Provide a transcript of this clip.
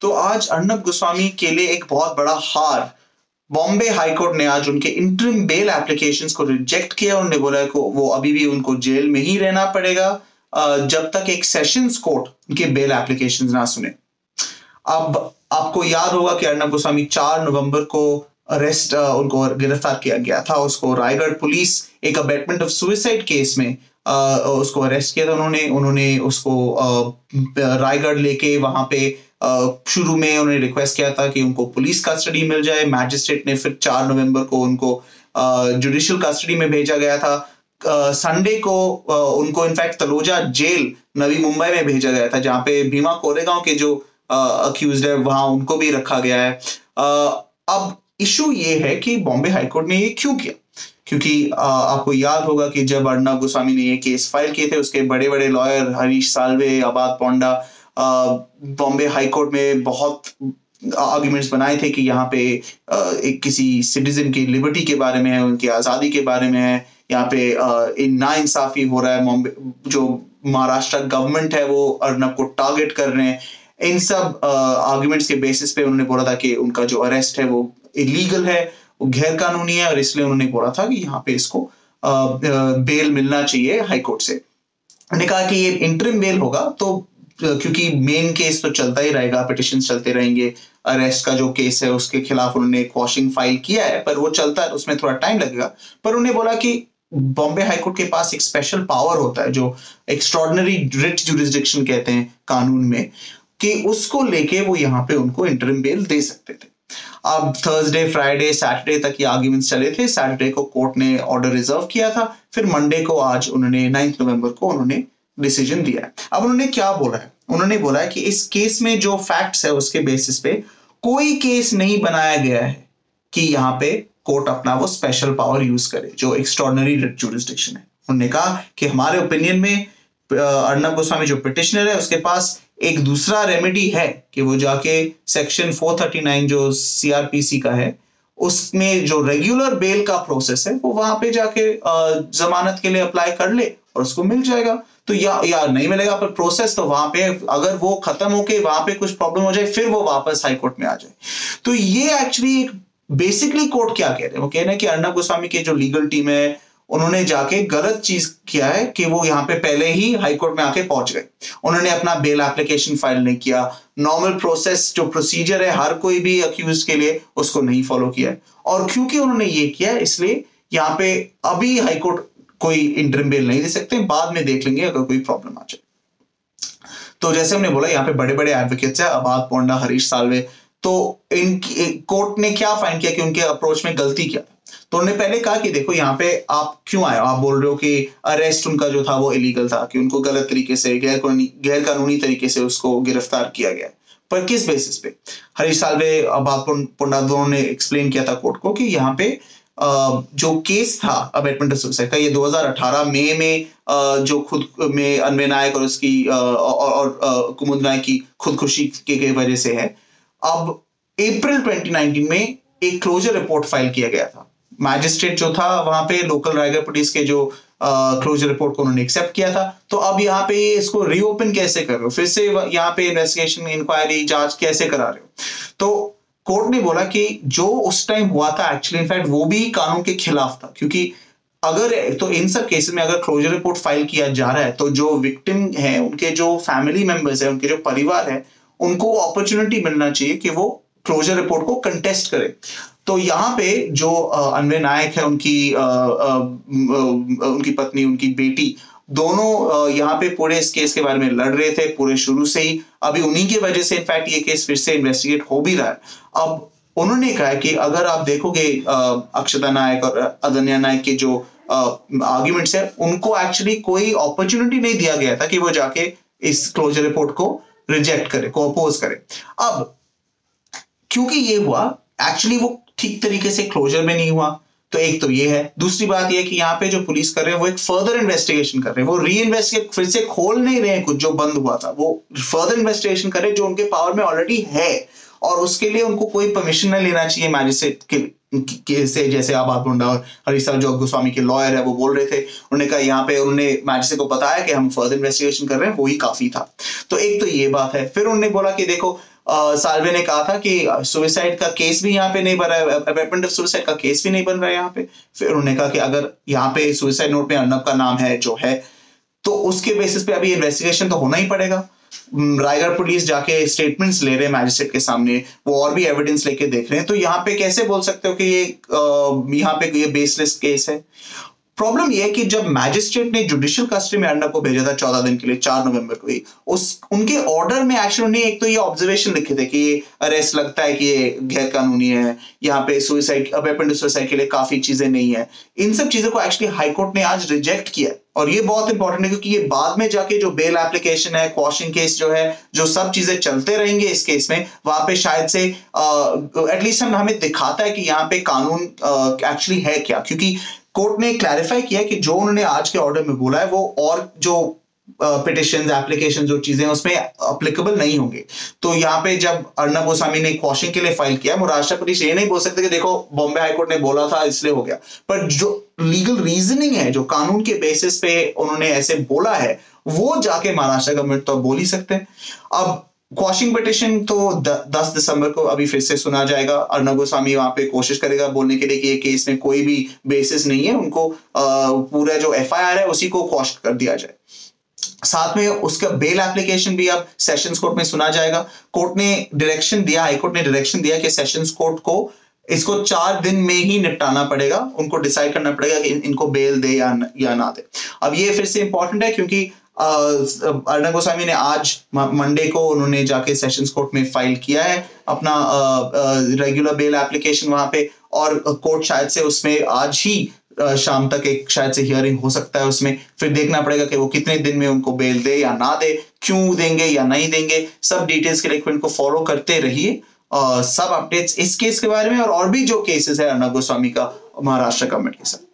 तो आज अर्नब गोस्वामी के लिए एक बहुत बड़ा हार। बॉम्बे हाई कोर्ट ने आज उनके इंटरिम बेल एप्लीकेशंस को रिजेक्ट किया। उन्होंने बोला कि वो अभी भी उनको जेल में ही रहना पड़ेगा जब तक एक सेशंस कोर्ट उनके बेल एप्लीकेशंस ना सुने। अब आपको याद होगा कि अर्नब गोस्वामी 4 नवंबर को उनको गिरफ्तार किया गया था। उसको रायगढ़ पुलिस एक अबेटमेंट ऑफ सुसाइड केस में उसको अरेस्ट किया था। उन्होंने उसको रायगढ़ लेके वहां पे शुरू में उन्होंने रिक्वेस्ट किया था कि उनको पुलिस कस्टडी मिल जाए। मैजिस्ट्रेट ने फिर 4 नवंबर को उनको जुडिशियल कस्टडी में भेजा गया था। संडे को उनको इनफैक्ट तलोजा जेल नवी मुंबई में भेजा गया था, जहां पे भीमा कोरेगांव के जो अक्यूज्ड है वहां उनको भी रखा गया है। अब इशू ये है कि बॉम्बे हाईकोर्ट ने ये क्यों किया, क्योंकि आपको याद होगा कि जब अर्नब गोस्वामी ने ये केस फाइल किए थे, उसके बड़े बड़े लॉयर हरीश साल्वे, आबाद पोंडा बॉम्बे हाई कोर्ट में बहुत आर्ग्यूमेंट्स बनाए थे कि यहाँ पे एक किसी सिटीजन की लिबर्टी के बारे में है, उनकी आज़ादी के बारे में है। यहाँ पे नाइंसाफी हो रहा है, जो महाराष्ट्र गवर्नमेंट है वो अर्नब को टारगेट कर रहे हैं। इन सब आर्ग्यूमेंट्स के बेसिस पे उन्होंने बोला था कि उनका जो अरेस्ट है वो इलीगल है, वो गैर कानूनी है, और इसलिए उन्होंने बोला था कि यहाँ पे इसको बेल मिलना चाहिए हाई कोर्ट से। उन्होंने कहा कि ये इंटरिम बेल होगा, तो क्योंकि मेन केस तो चलता ही रहेगा, पिटिशन चलते रहेंगे। अरेस्ट का जो केस है उसके खिलाफ उन्होंने क्वॉशिंग फाइल किया है, पर वो चलता है, उसमें थोड़ा टाइम लगेगा। पर उन्होंने बोला कि बॉम्बे हाईकोर्ट के पास एक स्पेशल पावर होता है जो एक्स्ट्रॉर्डिनरी रिट जुरिस्डिक्शन कहते हैं कानून में, कि उसको लेके वो यहाँ पे उनको इंटरिम बेल दे सकते थे। अब थर्सडे, फ्राइडे, सैटरडे तक ये आर्ग्यूमेंट्स चले थे। सैटरडे को कोर्ट ने ऑर्डर रिजर्व किया था, फिर मंडे को आज उन्होंने 9 नवंबर को उन्होंने डिसीजन दिया है। अब उन्होंने क्या बोला है? उन्होंने बोला है कि इस केस में जो फैक्ट्स है उसके बेसिस पे कोई केस नहीं बनाया गया है कि यहाँ पे कोर्ट अपना वो स्पेशल पावर यूज करे जो एक्स्ट्रॉर्डिनरी रिट जुरिस्डिक्शन है। उन्होंने कहा कि हमारे ओपिनियन में अर्नब गोस्वामी जो पिटिशनर है उसके पास एक दूसरा रेमेडी है कि वो जाके सेक्शन 439 जो सीआरपीसी का है उसमें जो रेगुलर बेल का प्रोसेस है वो वहां पे जाके जमानत के लिए अप्लाई कर ले और उसको मिल जाएगा। तो या नहीं मिलेगा, पर प्रोसेस तो वहां पे, अगर वो खत्म होके वहां पे कुछ प्रॉब्लम हो जाए फिर वो वापस हाई कोर्ट में आ जाए। तो ये एक्चुअली एक बेसिकली कोर्ट क्या कह रहे हैं, वो कह रहे हैं कि अर्नब गोस्वामी की जो लीगल टीम है उन्होंने जाके गलत चीज किया है कि वो यहाँ पे पहले ही हाई कोर्ट में आके पहुंच गए। उन्होंने अपना बेल एप्लीकेशन फाइल नहीं किया, नॉर्मल प्रोसेस जो प्रोसीजर है हर कोई भी अक्यूज के लिए उसको नहीं फॉलो किया है। और क्योंकि उन्होंने ये किया इसलिए यहाँ पे अभी हाई कोर्ट कोई इंटरिम बेल नहीं दे सकते, बाद में देख लेंगे अगर कोई प्रॉब्लम आ जाए। तो जैसे हमने बोला यहाँ पे बड़े बड़े एडवोकेट्स है, आबाद पोंडा, हरीश साल्वे। तो इनकी कोर्ट ने क्या फाइंड किया कि उनके अप्रोच में गलती किया। तो उन्होंने पहले कहा कि देखो यहाँ पे आप क्यों आए, आप बोल रहे हो कि अरेस्ट उनका जो था वो इलीगल था, कि उनको गलत तरीके से गैर कानूनी तरीके से उसको गिरफ्तार किया गया, पर किस बेसिस पे? हरीश साल्वे, आबाद पोंडा दोनों ने एक्सप्लेन किया था कोर्ट को कि यहाँ पे जो केस था अबेटमेंट ऑफ सुसाइड का, ये 2018 मई में जो खुद में अन्वय नायक और उसकी और कुमुद नायक की खुदकुशी के वजह से है। अब अप्रैल 2019 में एक क्लोजर रिपोर्ट फाइल किया गया था। मैजिस्ट्रेट जो था वहां पे लोकल रायगढ़ पुलिस के जो क्लोजर रिपोर्ट को उन्होंने एक्सेप्ट किया था। तो अब यहाँ पे इसको रीओपन कैसे कर रहे हो, फिर से यहाँ पे इन्वेस्टिगेशन, इंक्वायरी, जांच कैसे करा रहे हो? तो कोर्ट ने बोला कि जो उस टाइम हुआ था एक्चुअली इनफैक्ट वो भी कानून के खिलाफ था, क्योंकि अगर तो इन सब केसेस में अगर क्लोजर रिपोर्ट फाइल किया जा रहा है तो जो विक्टिम है, उनके जो फैमिली मेंबर्स है, उनके जो परिवार है, उनको अपॉर्चुनिटी मिलना चाहिए कि वो क्लोजर रिपोर्ट को कंटेस्ट करे। तो यहाँ पे जो अन्वय नायक है, उनकी पत्नी, उनकी बेटी, दोनों यहाँ पे पूरे इस केस के बारे में लड़ रहे थे पूरे शुरू से ही। अभी उन्हीं की वजह से इनफैक्ट ये केस फिर से इन्वेस्टिगेट हो भी रहा है। अब उन्होंने कहा कि अगर आप देखोगे अक्षता नायक और अदन्या नायक के जो आर्ग्यूमेंट्स है, उनको एक्चुअली कोई अपॉर्चुनिटी नहीं दिया गया था कि वो जाके इस क्लोजर रिपोर्ट को रिजेक्ट करे, को अपोज करे। अब क्योंकि ये हुआ, एक्चुअली वो ठीक तरीके से क्लोजर में नहीं हुआ, तो एक तो ये है। दूसरी बात ये कि यहाँ पे जो पुलिस कर रहे हैं वो एक फर्दर इन्वेस्टिगेशन कर रहे हैं, वो री इन्वेस्टिगेट फिर से खोल नहीं रहे हैं कुछ जो बंद हुआ था, वो फर्दर इन्वेस्टिगेशन कर रहे हैं जो उनके पावर में ऑलरेडी है, और उसके लिए उनको कोई परमिशन नहीं लेना चाहिए मैजिस्ट्रेट के से। जैसे आबाद पोंडा और हरीश साल्वे जो गोस्वामी के लॉयर है वो बोल रहे थे, उन्होंने कहा यहाँ पे उन्होंने मैजिस्ट्रेट को बताया कि हम फर्दर इन्वेस्टिगेशन कर रहे हैं, वो ही काफी था। तो एक तो ये बात है। फिर उन्होंने बोला कि देखो साल्वे ने कहा था कि सुसाइड का केस भी यहाँ पे नहीं बन रहा है, अबेटमेंट ऑफ सुसाइड का केस भी नहीं बन रहा है यहाँ पे। फिर उन्होंने कहा कि अगर यहाँ पे सुसाइड नोट में अर्नब का नाम है जो है, तो उसके बेसिस पे अभी इन्वेस्टिगेशन तो होना ही पड़ेगा। रायगढ़ पुलिस जाके स्टेटमेंट्स ले रहे हैं मैजिस्ट्रेट के सामने, वो और भी एविडेंस लेके देख रहे हैं। तो यहाँ पे कैसे बोल सकते हो कि ये यहाँ पे ये बेसलेस केस है? प्रॉब्लम ये है कि जब मैजिस्ट्रेट ने जुडिशियल कस्टडी में अर्नब को भेजा था 14 दिन के लिए, 4 नवंबर को ही, उनके ऑर्डर में एक्चुअली उन्होंने एक तो ये ऑब्जर्वेशन लिखे थे कि ये अरेस्ट लगता है कि ये गैर कानूनी है, यहाँ पे सुसाइड, वेपन टू सुसाइड के लिए काफी चीजें नहीं है। इन सब चीजों को एक्चुअली हाईकोर्ट ने आज रिजेक्ट किया, और ये बहुत इंपॉर्टेंट है क्योंकि ये बाद में जाके जो बेल एप्लीकेशन है, क्वॉशिंग केस जो है, जो सब चीजें चलते रहेंगे इस केस में, वहां पे शायद से एटलीस्ट हमें दिखाता है कि यहाँ पे कानून एक्चुअली है क्या। क्योंकि कोर्ट ने क्लैरिफाई किया कि जो उन्होंने आज के ऑर्डर में बोला है वो और जो पिटिशंस, एप्लीकेशन, जो चीजें उसमें अप्लीकेबल नहीं होंगे। तो यहाँ पे जब अर्नब गोस्वामी ने क्वॉशिंग के लिए फाइल किया, महाराष्ट्र पुलिस ये नहीं बोल सकते कि देखो बॉम्बे हाईकोर्ट ने बोला था इसलिए हो गया, पर जो लीगल रीजनिंग है, जो कानून के बेसिस पे उन्होंने ऐसे बोला है, वो जाके महाराष्ट्र गवर्नमेंट तो बोल ही सकते हैं। अब क्वॉशिंग पिटिशन तो 10 दिसंबर को अभी फिर से सुना जाएगा। अर्नब गोस्वामी वहां पे कोशिश करेगा बोलने के लिए कि ये केस में कोई भी बेसिस नहीं है, उनको पूरा जो एफआईआर है उसी को क्वॉश कर दिया जाए। साथ में उसका बेल एप्लीकेशन भी अब सेशंस कोर्ट में सुना जाएगा। कोर्ट ने डायरेक्शन दिया, हाईकोर्ट ने डायरेक्शन दिया कि सेशंस कोर्ट को इसको 4 दिन में ही निपटाना पड़ेगा, उनको डिसाइड करना पड़ेगा कि इनको बेल दे या ना दे। अब ये फिर से इंपॉर्टेंट है क्योंकि अर्नब गोस्वामी ने आज मंडे को उन्होंने जाके सेशंस कोर्ट में फाइल किया है अपना रेगुलर बेल एप्लीकेशन वहां पे, और कोर्ट शायद से उसमें आज ही शाम तक एक शायद से हियरिंग हो सकता है उसमें। फिर देखना पड़ेगा कि वो कितने दिन में उनको बेल दे या ना दे, क्यों देंगे या नहीं देंगे। सब डिटेल्स के लिए इनको फॉलो करते रहिए, सब अपडेट्स इस केस के बारे में और भी जो केसेस है अर्नब गोस्वामी का महाराष्ट्र गवर्नमेंट के साथ।